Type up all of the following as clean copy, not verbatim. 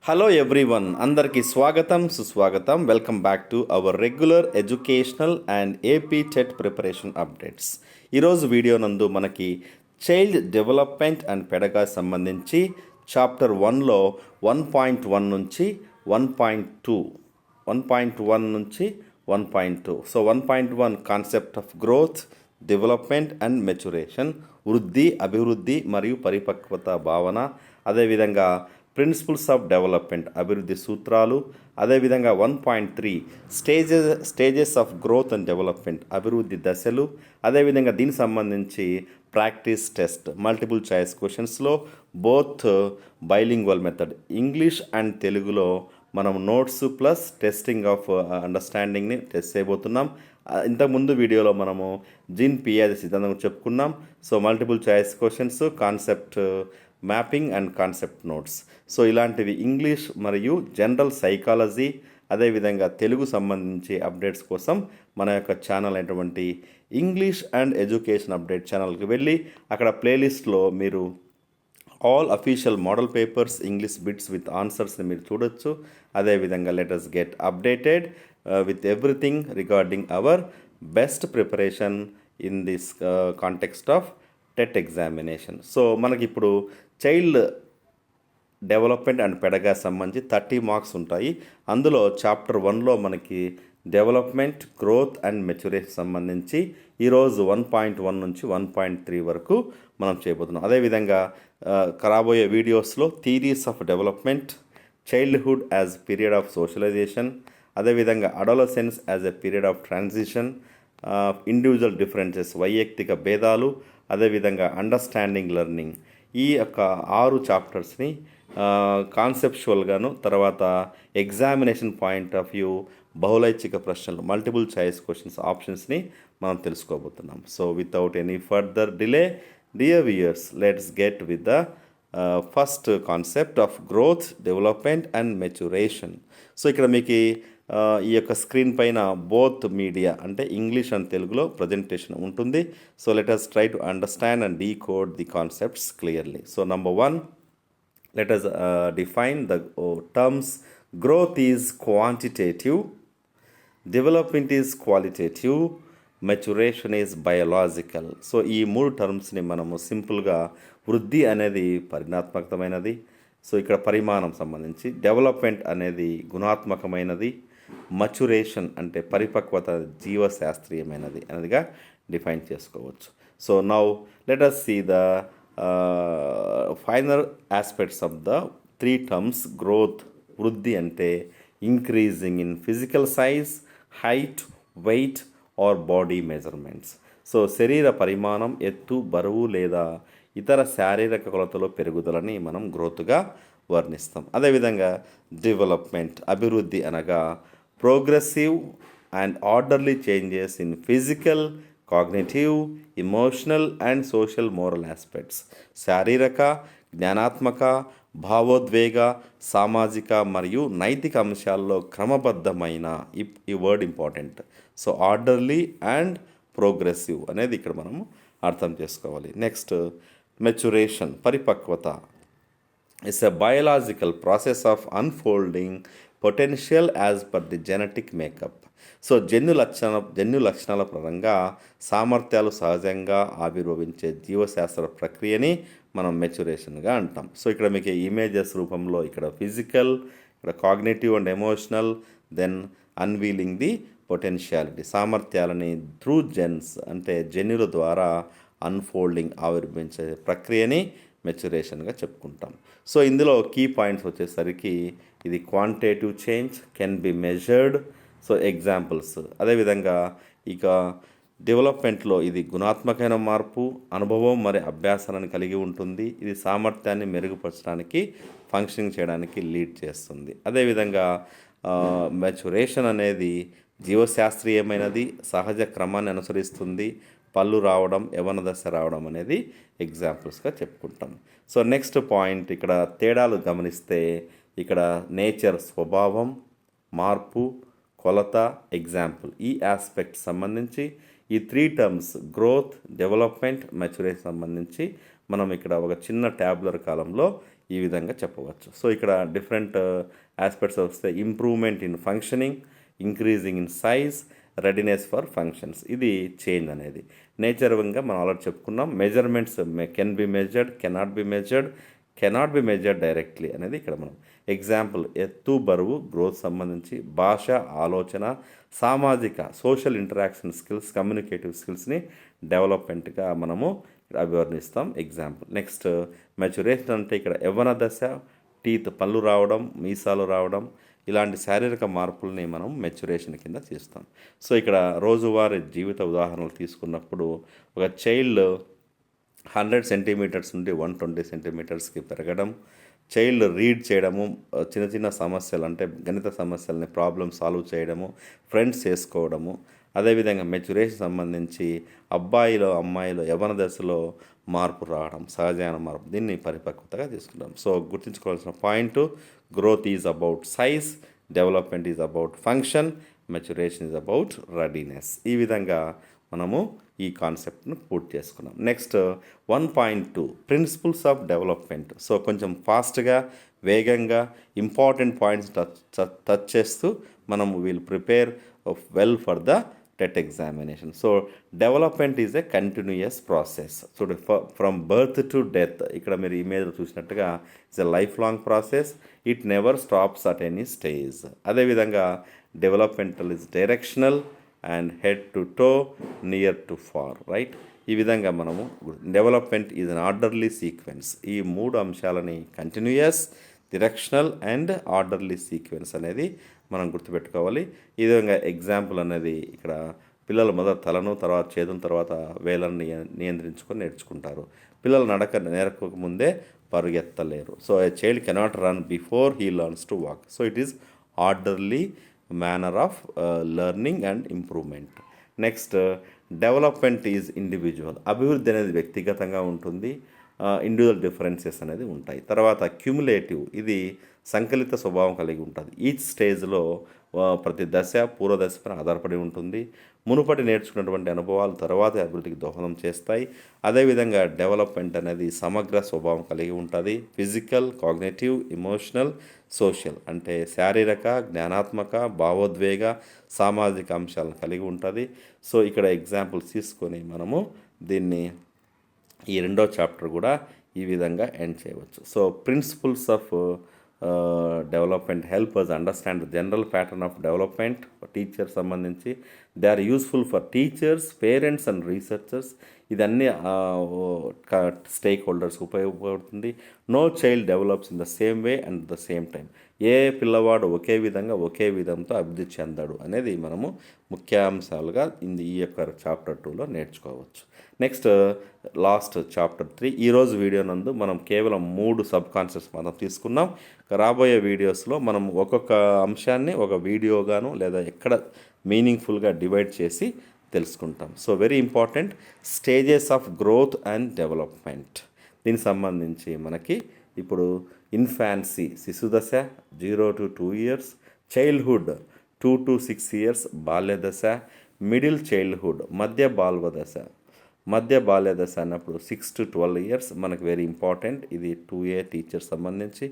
Hello everyone, అందరికీ స్వాగతం సుస్వాగతం. Welcome back to our regular educational and AP TET preparation updates. ఈరోజు video నందు మనకి చైల్డ్ డెవలప్మెంట్ అండ్ పెడగాజ్ సంబంధించి చాప్టర్ 1లో 1.1 నుంచి 1.2 1.1 నుంచి 1.2 so 1.1 concept of growth, development and maturation, వృద్ధి, అభివృద్ధి మరియు పరిపక్వత భావన, అదేవిధంగా ప్రిన్సిపల్స్ ఆఫ్ డెవలప్మెంట్ అభివృద్ధి సూత్రాలు, అదేవిధంగా 1.3 stages of growth and development అభివృద్ధి దశలు, అదేవిధంగా దీనికి సంబంధించి ప్రాక్టీస్ టెస్ట్ మల్టిపుల్ చాయిస్ క్వశ్చన్స్లో both bilingual method English and తెలుగులో మనం నోట్స్ ప్లస్ టెస్టింగ్ ఆఫ్ అండర్స్టాండింగ్ని టెస్ట్ చేయబోతున్నాం. ఇంతకుముందు వీడియోలో మనము జిన్ పియాజే సిద్ధాంతం చెప్పుకున్నాం. So multiple choice questions, concept mapping and concept notes. So ఇలాంటివి ఇంగ్లీష్ మరియు జనరల్ సైకాలజీ, అదేవిధంగా తెలుగు సంబంధించి అప్డేట్స్ కోసం మన యొక్క ఛానల్ అయినటువంటి ఇంగ్లీష్ అండ్ ఎడ్యుకేషన్ అప్డేట్ ఛానల్కి వెళ్ళి అక్కడ ప్లేలిస్ట్లో మీరు all official model papers English bits with ఆన్సర్స్ని మీరు చూడొచ్చు. అదేవిధంగా let us get updated with everything regarding our best preparation in this context of TET examination. So మనకి ఇప్పుడు చైల్డ్ డెవలప్మెంట్ అండ్ పెడగాజ్ సంబంధించి 30 మార్క్స్ ఉంటాయి. అందులో చాప్టర్ 1లో మనకి డెవలప్మెంట్, గ్రోత్ అండ్ మెచ్యురేషన్ సంబంధించి ఈరోజు 1.1 నుంచి 1.3 వరకు మనం చేయబోతున్నాం. అదేవిధంగా రాబోయే వీడియోస్లో theories of development, childhood as period of socialization, అదేవిధంగా adolescence as a period of transition, individual differences వైయక్తిక భేదాలు, అదేవిధంగా అండర్స్టాండింగ్ లెర్నింగ్, ఈ యొక్క 6 చాప్టర్స్ని కాన్సెప్చువల్గాను, తర్వాత ఎగ్జామినేషన్ పాయింట్ ఆఫ్ వ్యూ బహుళైచ్ఛిక ప్రశ్నలు మల్టిపుల్ చాయిస్ క్వశ్చన్స్ ఆప్షన్స్ని మనం తెలుసుకోబోతున్నాం. So without any further delay, dear viewers, let's get with the first concept of growth, development and maturation. So ఇక్కడ మీకు ఈ యొక్క స్క్రీన్ పైన బోత్ మీడియా అంటే ఇంగ్లీష్ అండ్ తెలుగులో ప్రజెంటేషన్ ఉంటుంది. So let us try to understand and decode the concepts clearly. So number 1, let us define the terms. Growth is quantitative, development is qualitative, maturation is biological. So ఈ 3 టర్మ్స్ని మనము సింపుల్గా వృద్ధి అనేది పరిణాత్మకమైనది, so ఇక్కడ పరిమాణం సంబంధించి, డెవలప్మెంట్ అనేది గుణాత్మకమైనది, మచ్యురేషన్ అంటే పరిపక్వత జీవశాస్త్రీయమైనది అనేదిగా డిఫైన్ చేసుకోవచ్చు. So now let us see the final aspects of the 3 terms. Growth వృద్ధి అంటే increasing in physical size, height, weight or body measurements. So శరీర పరిమాణం, ఎత్తు, బరువు లేదా ఇతర శారీరక కొలతలో పెరుగుదలని మనం గ్రోత్గా వర్ణిస్తాం. అదేవిధంగా డెవలప్మెంట్ అభివృద్ధి అనగా progressive and orderly changes in physical, cognitive, emotional and social moral aspects. శారీరక, జ్ఞానాత్మక, భావోద్వేగ, సామాజిక మరియు నైతిక అంశాల్లో క్రమబద్ధమైన, ఈ word important. So orderly and progressive అనేది ఇక్కడ మనము అర్థం చేసుకోవాలి. నెక్స్ట్ మెచ్యురేషన్ పరిపక్వత it's a biological process of unfolding potential as per the genetic makeup. So జన్యు లక్షణాల పరంగా సామర్థ్యాలు సహజంగా ఆవిర్భవించే జీవశాస్త్ర ప్రక్రియని మనం మెచ్యురేషన్గా అంటాం. సో ఇక్కడ మీకు ఇమేజెస్ రూపంలో ఇక్కడ ఫిజికల్, ఇక్కడ cognitive and emotional, then unveiling the potentiality సామర్థ్యాలని త్రూ జెన్స్ అంటే జన్యుల ద్వారా అన్ఫోల్డింగ్ ఆవిర్భవించే ప్రక్రియని మెచ్యురేషన్గా చెప్పుకుంటాం. సో ఇందులో కీ పాయింట్స్ వచ్చేసరికి ఇది quantitative change, can be measured. So examples. అదేవిధంగా ఇక డెవలప్మెంట్లో ఇది గుణాత్మకమైన మార్పు, అనుభవం మరి అభ్యాసాన్ని కలిగి ఉంటుంది. ఇది సామర్థ్యాన్ని మెరుగుపరచడానికి, ఫంక్షనింగ్ చేయడానికి లీడ్ చేస్తుంది. అదేవిధంగా మెచ్యురేషన్ అనేది జీవశాస్త్రీయమైనది, సహజ క్రమాన్ని అనుసరిస్తుంది. పళ్ళు రావడం, యవ్వన దశ రావడం అనేది ఎగ్జాంపుల్స్గా చెప్పుకుంటాం. సో నెక్స్ట్ పాయింట్, ఇక్కడ తేడాలు గమనిస్తే ఇక్కడ నేచర్ స్వభావం, మార్పు, కొలత, ఎగ్జాంపుల్, ఈ ఆస్పెక్ట్ సంబంధించి ఈ 3 టర్మ్స్ గ్రోత్, డెవలప్మెంట్, మెచ్యురేషన్ సంబంధించి మనం ఇక్కడ ఒక చిన్న ట్యాబులర్ కాలంలో ఈ విధంగా చెప్పవచ్చు. సో ఇక్కడ డిఫరెంట్ ఆస్పెక్ట్స్ వస్తే improvement in functioning, increasing in size, readiness for functions. ఇది చేంజ్ అనేది నేచర్గా మనం ఆల్రెడీ చెప్పుకున్నాం. Measurements can be measured, cannot be measured directly అనేది ఇక్కడ మనం ఎగ్జాంపుల్ ఎత్తు, బరువు, గ్రోత్ సంబంధించి, భాష, ఆలోచన, సామాజిక సోషల్ ఇంటరాక్షన్ స్కిల్స్, కమ్యూనికేటివ్ స్కిల్స్ని డెవలప్మెంట్గా మనము అభివర్ణిస్తాం ఎగ్జాంపుల్. నెక్స్ట్ మెచ్యురేషన్ అంటే ఇక్కడ యవ్వన దశ, టీత్ పళ్ళు రావడం, మీసాలు రావడం, ఇలాంటి శారీరక మార్పుల్ని మనం మెచ్యురేషన్ కింద చేస్తాం. సో ఇక్కడ రోజువారీ జీవిత ఉదాహరణలు తీసుకున్నప్పుడు ఒక చైల్డ్ 100 సెంటీమీటర్స్ నుండి 120 సెంటీమీటర్స్కి పెరగడం, చైల్డ్ రీడ్ చేయడము, చిన్న చిన్న సమస్యలు అంటే గణిత సమస్యలని ప్రాబ్లమ్ సాల్వ్ చేయడము, ఫ్రెండ్స్ చేసుకోవడము. అదేవిధంగా మెచ్యురేషన్ సంబంధించి అబ్బాయిలో అమ్మాయిలో యవ్వన దశలో మార్పు రావడం, సహజమైన మార్పు, దీన్ని పరిపక్వతగా తీసుకుంటాం. సో గుర్తుంచుకోవాల్సిన point, growth is about size, development is about function, maturation is about readiness. ఈ విధంగా మనము ఈ కాన్సెప్ట్ను పూర్తి చేసుకున్నాం. Next 1.2 principles of development. So కొంచెం ఫాస్ట్గా, వేగంగా ఇంపార్టెంట్ పాయింట్స్ టచ్ చేస్తూ మనము will prepare well for the TET examination. So development is a continuous process. So from birth to death, ఇక్కడ మీరు ఇమేజ్లో చూసినట్టుగా it's a life long process. It never stops at any stage. అదేవిధంగా developmental is directional and head to toe, near to far, right? ఈ విధంగా మనము development is an orderly sequence. ఈ మూడు అంశాలని continuous, directional and orderly sequence అనేది మనం గుర్తుపెట్టుకోవాలి. ఈ విధంగా ఎగ్జాంపుల్ అనేది ఇక్కడ పిల్లలు మొదట తలను, తర్వాత చేతుల, తర్వాత వేలను నియంత్రించుకొని నేర్చుకుంటారు. పిల్లలు నడక నేర్చుకోక ముందే పరుగెత్తలేరు. So a child cannot run before he learns to walk. So it is orderly manner of learning and improvement. Next development is individual. అభివృద్ధి అనేది వ్యక్తిగతంగా ఉంటుంది, ఇండివిజువల్ డిఫరెన్సెస్ అనేది ఉంటాయి. తర్వాత క్యుములేటివ్, ఇది సంకలిత స్వభావం కలిగి ఉంటుంది. ఈచ్ స్టేజ్లో ప్రతి దశ పూర్వ దశ పైన ఆధారపడి ఉంటుంది. మునుపటి నేర్చుకున్నటువంటి అనుభవాలు తర్వాత అభివృద్ధికి దోహదం చేస్తాయి. అదేవిధంగా డెవలప్మెంట్ అనేది సమగ్ర స్వభావం కలిగి ఉంటుంది. ఫిజికల్, కాగ్నేటివ్, ఎమోషనల్, సోషల్ అంటే శారీరక, జ్ఞానాత్మక, భావోద్వేగ, సామాజిక అంశాలను కలిగి ఉంటుంది. సో ఇక్కడ ఎగ్జాంపుల్స్ తీసుకొని మనము దీన్ని ఈ రెండో చాప్టర్ కూడా ఈ విధంగా ఎండ్ చేయవచ్చు. So principles of development help us understand general pattern of development teacher సంబంధించి. They are useful for teachers, parents and researchers. ఇదన్నీ స్టేక్ హోల్డర్స్ ఉపయోగపడుతుంది. No child develops in the same way and the same time. ఏ పిల్లవాడు ఒకే విధంగా ఒకే విధంతో అభివృద్ధి చెందాడు అనేది మనము ముఖ్యాంశాలుగా ఈ యొక్క చాప్టర్ 2లో నేర్చుకోవచ్చు. Next last chapter 3. ఈరోజు వీడియో నందు మనం కేవలం 3 సబ్ కాన్సెప్ట్స్ మనం తీసుకున్నాం. రాబోయే వీడియోస్లో మనం ఒక్కొక్క అంశాన్ని ఒక వీడియోగాను లేదా ఎక్కడ మీనింగ్ఫుల్గా డివైడ్ చేసి తెలుసుకుంటాం. So very important, stages of growth and development. దీనికి సంబంధించి మనకి ఇప్పుడు ఇన్ఫాన్సీ శిశుదశ 0 to 2 years, childhood 2 to 6 years బాల్యదశ, మిడిల్ చైల్డ్హుడ్ మధ్య బాల్యదశ అన్నప్పుడు 6 to 12 years మనకు వెరీ ఇంపార్టెంట్. ఇది 2A టీచర్ సంబంధించి.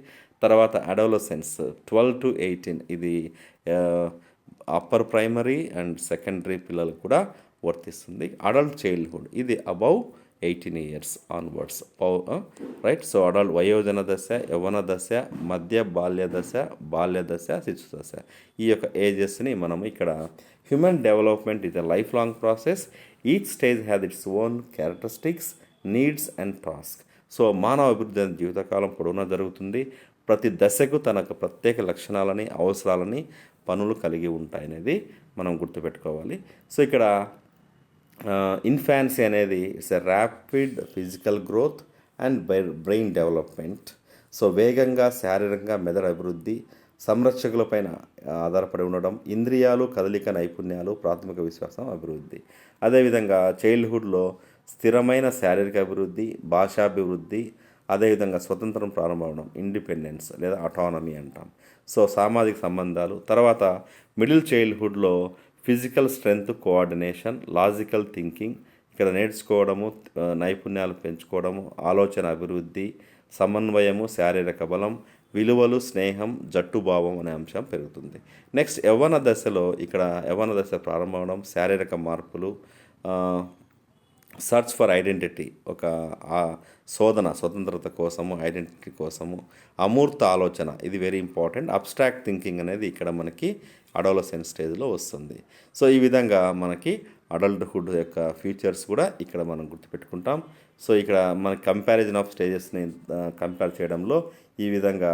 తర్వాత అడోలసెన్స్ 12 to 18, ఇది అప్పర్ ప్రైమరీ అండ్ సెకండరీ పిల్లలకు కూడా వర్తిస్తుంది. అడల్ట్ చైల్డ్హుడ్ ఇది above 18 years onwards, right? So adult వయోజన దశ, యవ్వన దశ, మధ్య బాల్యదశ, శిశు దశ, ఈ యొక్క ఏజెస్ని మనం ఇక్కడ human development is a life long process. Each stage has its own characteristics, needs and task. So మానవ అభివృద్ధి జీవితకాలం పొడవునా జరుగుతుంది. ప్రతి దశకు తనకు ప్రత్యేక లక్షణాలని, అవసరాలని, పనులు కలిగి ఉంటాయనేది మనం గుర్తుపెట్టుకోవాలి. సో ఇక్కడ ఇన్ఫాన్సీ అనేది it's a rapid physical growth and brain development. So వేగంగా శారీరకంగా మెదడు అభివృద్ధి, సంరక్షకులపైన ఆధారపడి ఉండడం, ఇంద్రియాలు, కదలిక నైపుణ్యాలు, ప్రాథమిక విశ్వాసం అభివృద్ధి. అదేవిధంగా చైల్డ్హుడ్లో స్థిరమైన శారీరక అభివృద్ధి, భాషాభివృద్ధి, అదేవిధంగా స్వతంత్రం ప్రారంభమవడం, ఇండిపెండెన్స్ లేదా అటానమీ అంటాం. సో సామాజిక సంబంధాలు. తర్వాత మిడిల్ చైల్డ్హుడ్లో physical strength, coordination, logical thinking, ఇక్కడ నేర్చుకోవడము, నైపుణ్యాలు పెంచుకోవడము, ఆలోచన అభివృద్ధి, సమన్వయము, శారీరక బలం, విలువలు, స్నేహం, జట్టుభావం అనే అంశం పెరుగుతుంది. నెక్స్ట్ యవ్వన దశలో ఇక్కడ యవ్వన దశ ప్రారంభమవడం, శారీరక మార్పులు, సర్చ్ ఫర్ ఐడెంటిటీ, ఒక స్వతంత్రత కోసము, ఐడెంటిటీ కోసము, అమూర్త ఆలోచన, ఇది వెరీ ఇంపార్టెంట్. అబ్స్ట్రాక్ట్ థింకింగ్ అనేది ఇక్కడ మనకి అడోలసెన్స్ స్టేజ్లో వస్తుంది. సో ఈ విధంగా మనకి అడల్ట్హుడ్ యొక్క ఫీచర్స్ కూడా ఇక్కడ మనం గుర్తుపెట్టుకుంటాం. సో ఇక్కడ మన కంపారిజన్ ఆఫ్ స్టేజెస్ని కంపేర్ చేయడంలో ఈ విధంగా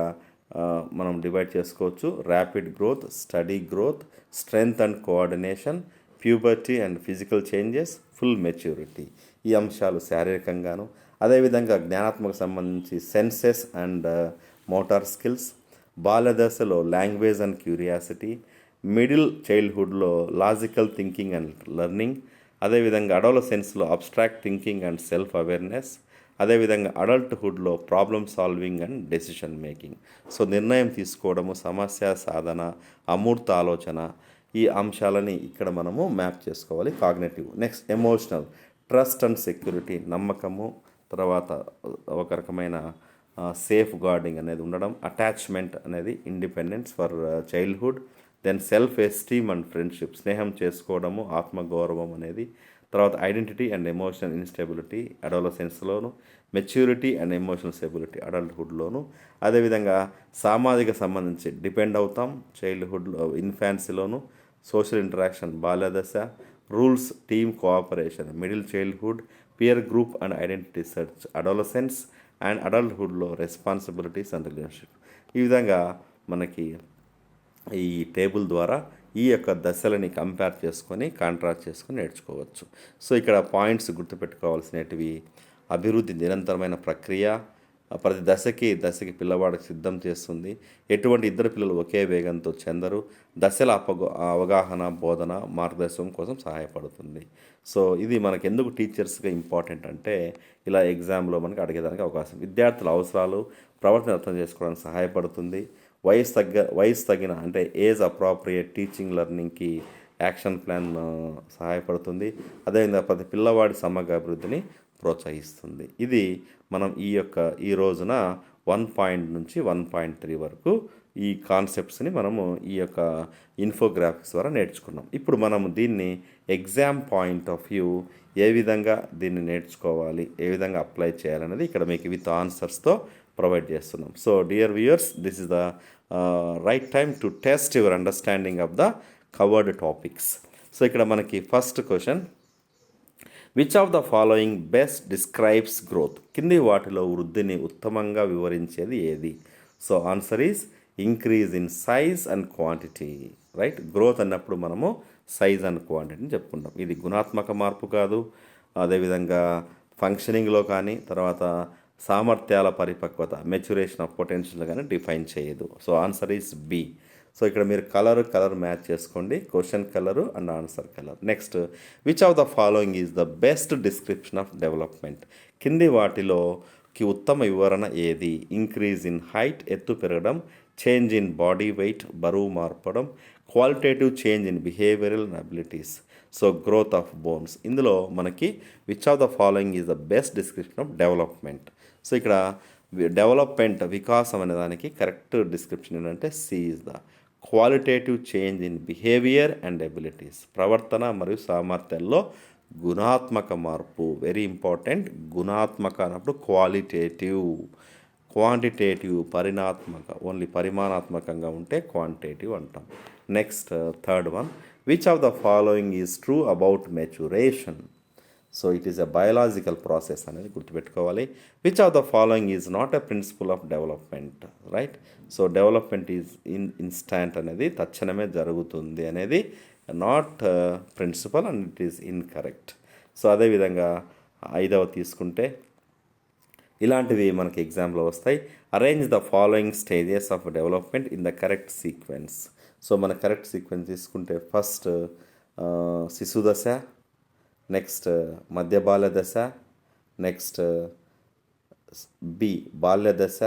మనం డివైడ్ చేసుకోవచ్చు. Rapid growth, steady growth, strength and coordination, puberty and physical changes, full maturity. ఈ అంశాలు శారీరకంగాను, అదేవిధంగా జ్ఞానాత్మక సంబంధించి సెన్సెస్ అండ్ మోటార్ స్కిల్స్, బాల్యదశలో లాంగ్వేజ్ అండ్ క్యూరియాసిటీ, మిడిల్ చైల్డ్హుడ్లో లాజికల్ థింకింగ్ అండ్ లెర్నింగ్, అదేవిధంగా అడోలసెన్స్లో abstract thinking and self awareness, అదేవిధంగా అడల్ట్హుడ్లో problem solving and decision making. So నిర్ణయం తీసుకోవడము, సమస్య సాధన, అమూర్త ఆలోచన, ఈ అంశాలని ఇక్కడ మనము మ్యాప్ చేసుకోవాలి. Cognitive. Next emotional, trust and security, నమ్మకము, తర్వాత ఒక రకమైన సేఫ్ గార్డింగ్ అనేది ఉండడం, అటాచ్మెంట్ అనేది, independence for childhood, then self esteem and friendship, స్నేహం చేసుకోవడము, ఆత్మగౌరవం అనేది, తర్వాత ఐడెంటిటీ అండ్ ఎమోషనల్ ఇన్స్టెబిలిటీ అడోలసెన్స్లోను, మెచ్యూరిటీ అండ్ ఎమోషనల్ స్టెబిలిటీ అడల్ట్హుడ్లోను, అదేవిధంగా సామాజిక సంబంధించి డిపెండ్ అవుతాం చైల్డ్హుడ్లో, ఇన్ఫాన్సీలోను, సోషల్ ఇంటరాక్షన్ బాల్యదశ, rules, team cooperation middle childhood, peer group and identity search adolescence, and అడల్ట్హుడ్లో రెస్పాన్సిబిలిటీస్ అండ్ రిలేషన్షిప్. ఈ విధంగా మనకి ఈ టేబుల్ ద్వారా ఈ యొక్క దశలని కంపేర్ చేసుకొని కాంట్రాస్ట్ చేసుకొని నేర్చుకోవచ్చు. సో ఇక్కడ పాయింట్స్ గుర్తుపెట్టుకోవాల్సినవి: అభివృద్ధి నిరంతరమైన ప్రక్రియ, ప్రతి దశకి పిల్లవాడికి సిద్ధం చేస్తుంది, ఎటువంటి ఇద్దరు పిల్లలు ఒకే వేగంతో చెందరు, దశల అవగాహన, బోధన, మార్గదర్శనం కోసం సహాయపడుతుంది. సో ఇది మనకు ఎందుకు టీచర్స్గా ఇంపార్టెంట్ అంటే ఇలా ఎగ్జామ్లో మనకి అడిగేదానికి అవకాశం, విద్యార్థుల అవసరాలు, ప్రవర్తన అర్థం చేసుకోవడానికి సహాయపడుతుంది, వయసు తగిన అంటే ఏజ్ అప్రాప్రియేట్ టీచింగ్ లెర్నింగ్కి యాక్షన్ ప్లాన్ సహాయపడుతుంది, అదేవిధంగా ప్రతి పిల్లవాడి సమగ్ర అభివృద్ధిని ప్రోత్సహిస్తుంది. ఇది మనం ఈ రోజున 1 నుంచి 1.3 వరకు ఈ కాన్సెప్ట్స్ని మనము ఈ యొక్క ఇన్ఫోగ్రాఫిక్స్ ద్వారా నేర్చుకున్నాం. ఇప్పుడు మనము దీన్ని ఎగ్జామ్ పాయింట్ ఆఫ్ వ్యూ ఏ విధంగా దీన్ని నేర్చుకోవాలి, ఏ విధంగా అప్లై చేయాలనేది ఇక్కడ మీకు విత్ ఆన్సర్స్తో ప్రొవైడ్ చేస్తున్నాం. So dear viewers, this is the right time to test your understanding of the covered topics. So ఇక్కడ మనకి first question, which of the following best describes growth? కింది వాటిలో వృద్ధిని ఉత్తమంగా వివరించేది ఏది? So answer is increase in size and quantity. Right, growth అన్నప్పుడు మనము size and క్వాంటిటీని చెప్పుకుంటాం. ఇది గుణాత్మక మార్పు కాదు, అదేవిధంగా ఫంక్షనింగ్లో కానీ, తర్వాత సామర్థ్యాల పరిపక్వత, మెచ్యురేషన్ ఆఫ్ పొటెన్షియల్ కానీ డిఫైన్ చేయదు. So answer is B. So ఇక్కడ మీరు కలర్ మ్యాచ్ చేసుకోండి, question colour and answer colour. Next, which of the following is the best description of development? కింది వాటిలోకి ఉత్తమ వివరణ ఏది? ఇంక్రీజ్ ఇన్ హైట్, ఎత్తు పెరగడం, చేంజ్ ఇన్ బాడీ వెయిట్, బరువు మార్పడం, qualitative change in behavioural abilities, so growth of bones. ఇందులో మనకి which of the following is the best description of development? So ఇక్కడ డెవలప్మెంట్, వికాసం అనే దానికి కరెక్ట్ డిస్క్రిప్షన్ ఏంటంటే C is the qualitative change in behaviour and abilities, ప్రవర్తన మరియు సామర్థ్యాల్లో గుణాత్మక మార్పు. వెరీ ఇంపార్టెంట్, గుణాత్మక అన్నప్పుడు క్వాలిటేటివ్, క్వాంటిటేటివ్ పరిమాణాత్మక, ఓన్లీ పరిమాణాత్మకంగా ఉంటే క్వాంటిటేటివ్ అంటాం. Next third one, which of the following is true about maturation? So it is a biological process అనేది గుర్తుపెట్టుకోవాలి. Which of the following is not a principle of development? Right, so development is instant అనేది తక్షణమే జరుగుతుంది అనేది not principle and it is incorrect. So అదేవిధంగా 5వ తీసుకుంటే ఇలాంటివి మనకి ఎగ్జామ్లో వస్తాయి. Arrange the following stages of development in the correct sequence. So మన కరెక్ట్ సీక్వెన్స్ తీసుకుంటే ఫస్ట్ శిశు దశ, నెక్స్ట్ మధ్య బాల్య దశ, నెక్స్ట్ బి బాల్య దశ,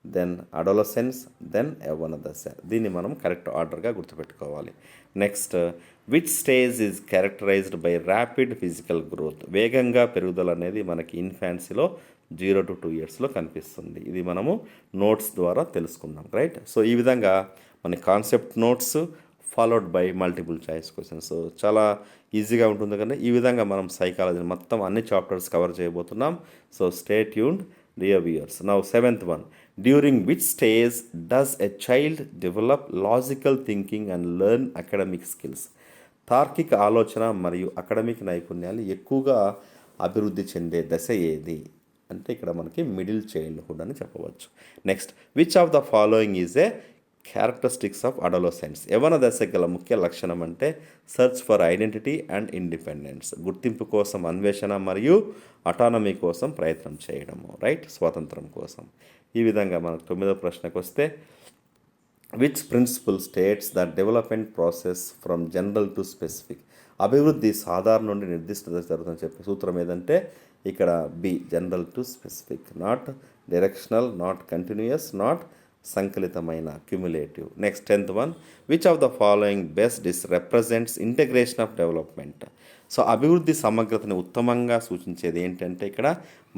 దెన్ అడోలసెన్స్, దెన్ యవ్వన దశ. దీన్ని మనం కరెక్ట్ ఆర్డర్గా గుర్తుపెట్టుకోవాలి. Next, which stage is characterised by rapid physical growth? వేగంగా పెరుగుదల అనేది మనకి ఇన్ఫాన్సీలో 0 to 2 ఇయర్స్లో కనిపిస్తుంది. ఇది మనము నోట్స్ ద్వారా తెలుసుకుందాం, రైట్? సో ఈ విధంగా మన concept notes followed by multiple choice questions. So చాలా ఈజీగా ఉంటుంది కానీ ఈ విధంగా మనం సైకాలజీ మొత్తం అన్ని చాప్టర్స్ కవర్ చేయబోతున్నాం. So stay tuned dear viewers. Now 7th one. During which stage does a child develop logical thinking and learn academic skills? తార్కిక ఆలోచన మరియు అకాడమిక్ నైపుణ్యాలు ఎక్కువగా అభివృద్ధి చెందే దశ ఏది అంటే ఇక్కడ మనకి మిడిల్ చైల్డ్హుడ్ అని చెప్పవచ్చు. Next, which of the following is a characteristics of adolescence? యవ్వన దశకు గల ముఖ్య లక్షణం అంటే search for identity and independence, గుర్తింపు కోసం అన్వేషణ మరియు అటానమీ కోసం ప్రయత్నం చేయడము, రైట్? స్వాతంత్రం కోసం. ఈ విధంగా మనకు 9వ ప్రశ్నకు వస్తే, which principle states the development process from general to specific? అభివృద్ధి సాధారణ నుండి నిర్దిష్ట దశ జరుగుతుందని చెప్పే సూత్రం ఏదంటే ఇక్కడ B, general to specific, not directional, not continuous, not సంకలితమైన, cumulative. Next 10th one. Which of the following best represents integration of development? So అభివృద్ధి సమగ్రతని ఉత్తమంగా సూచించేది ఏంటంటే ఇక్కడ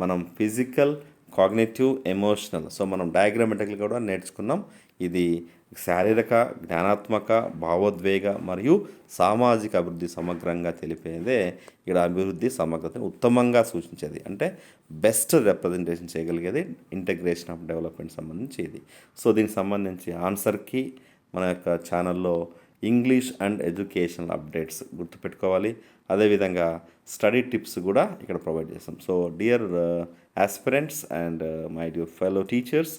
మనం ఫిజికల్, కాగ్నిటివ్, ఎమోషనల్. సో మనం డయాగ్రామెటిక్లు కూడా నేర్చుకున్నాం. ఇది శారీరక, జ్ఞానాత్మక, భావోద్వేగ మరియు సామాజిక అభివృద్ధి సమగ్రంగా తెలిపేదే ఇక్కడ అభివృద్ధి సమగ్రతని ఉత్తమంగా సూచించేది. అంటే బెస్ట్ రిప్రజెంటేషన్ చేయగలిగేది ఇంటగ్రేషన్ ఆఫ్ డెవలప్మెంట్ సంబంధించి ఇది. సో దీనికి సంబంధించి ఆన్సర్కి మన యొక్క ఛానల్లో ఇంగ్లీష్ అండ్ ఎడ్యుకేషనల్ అప్డేట్స్ గుర్తుపెట్టుకోవాలి. అదేవిధంగా స్టడీ టిప్స్ కూడా ఇక్కడ ప్రొవైడ్ చేస్తాం. So dear aspirants and my dear fellow teachers,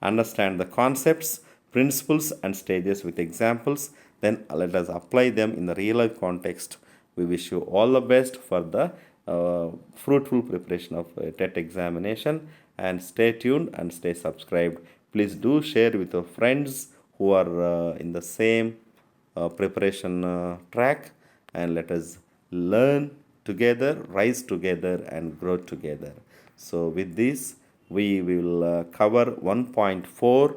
understand the concepts, principles and stages with examples, then let us apply them in the real life context. We wish you all the best for the fruitful preparation of TET examination, and stay tuned and stay subscribed. Please do share with your friends who are in the same preparation track, and let us learn together, rise together and grow together. So with this we will cover 1.4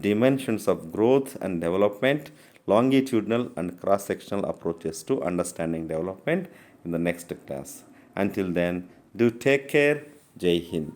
dimensions of growth and development, longitudinal and cross-sectional approaches to understanding development in the next class. Until then, do take care. Jai Hind.